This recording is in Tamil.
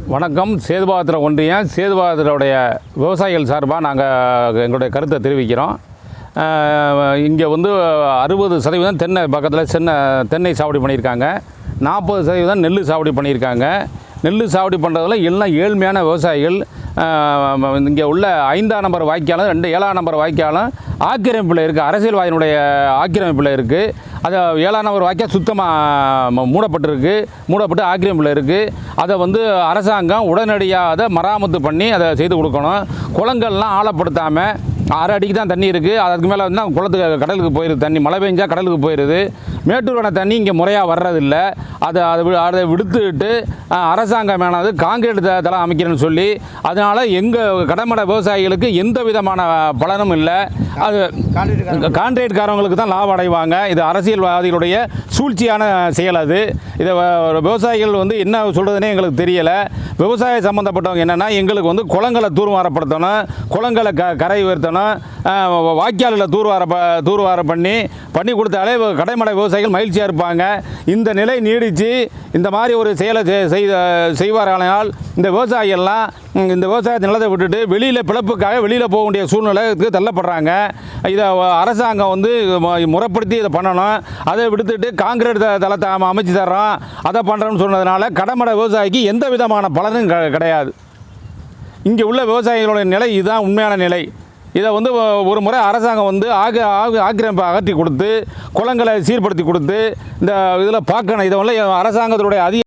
வணக்கம். சேதுபாத்திரம் ஒன்றியம் சேதுபாத்திரோடைய விவசாயிகள் சார்பாக நாங்கள் எங்களுடைய கருத்தை தெரிவிக்கிறோம். இங்கே வந்து 60% தென்னை பக்கத்தில் தென்னை சாகுபடி பண்ணியிருக்காங்க. 40% நெல் சாகுபடி பண்ணியிருக்காங்க. நெல் சாகுபடி பண்ணுறதுல எல்லாம் ஏழ்மையான விவசாயிகள். இங்கே உள்ள 5ஆம் நம்பர் வாய்க்காலும் 7ஆம் நம்பர் வாய்க்காலும் ஆக்கிரமிப்பில் இருக்குது, அரசியல்வாதியினுடைய ஆக்கிரமிப்பில் இருக்குது. அது 7ஆம் நம்பர் வாய்க்கால் சுத்தமாக மூடப்பட்டு ஆக்கிரமிப்பில் இருக்குது. அதை வந்து அரசாங்கம் உடனடியாக அதை மராமத்து பண்ணி அதை செய்து கொடுக்கணும். குளங்கள்லாம் ஆழப்படுத்தாமல் 6 அடிக்கு தான் தண்ணி இருக்குது. அதுக்கு மேலே வந்து குளத்துக்கு கடலுக்கு போயிடுது தண்ணி. மழை பெஞ்சால் கடலுக்கு போயிடுது. மேட்டூர் அணை தண்ணி இங்கே முறையாக வர்றதில்லை. அதை விடுத்துட்டு அரசாங்கம் வேணாது காங்கிரீட் தளம் அமைக்கிறேன்னு சொல்லி, அதனால் எங்கள் கடமடை விவசாயிகளுக்கு எந்த விதமான பலனும் இல்லை. அது கான்ட்ராக்ட்காரவங்களுக்கு தான் லாபம் அடைவாங்க. இது அரசியல்வாதிகளுடைய சூழ்ச்சியான செயல். இதை விவசாயிகள் வந்து என்ன சொல்கிறதுனே எங்களுக்கு தெரியலை. விவசாய சம்மந்தப்பட்டவங்க என்னென்னா, எங்களுக்கு வந்து குளங்களை தூர்வாரப்படுத்தணும், குளங்களை கரை உயர்த்தணும், வாய்க்காலில் தூர்வாரம் பண்ணி கொடுத்தாலே கடைமடை விவசாயிகள் மகிழ்ச்சியாக இருப்பாங்க. இந்த நிலை நீடித்து இந்த மாதிரி ஒரு செயலை செய்வாரானால் இந்த விவசாயிகள்லாம் இந்த விவசாயத்தை நிலத்தை விட்டுட்டு பிழப்புக்காக வெளியில் போக வேண்டிய சூழ்நிலைக்கு தள்ளப்படுறாங்க. இதை அரசாங்கம் வந்து முறைப்படுத்தி இதை பண்ணணும். அதை விடுத்துட்டு காங்கிரீட் தளத்தை அமைச்சு தர்றோம், அதை பண்ணுறோம்னு சொன்னதுனால கடமடை விவசாயிக்கு எந்த விதமான பலனும் கிடையாது. இங்கே உள்ள விவசாயிகளுடைய நிலை இதுதான் உண்மையான நிலை. இதை வந்து ஒரு முறை அரசாங்கம் வந்து ஆக்கிரமிப்பை அகற்றி கொடுத்து குளங்களை சீர்படுத்தி கொடுத்து இந்த இதில் பார்க்கணும். இதை வந்து அரசாங்கத்தினுடைய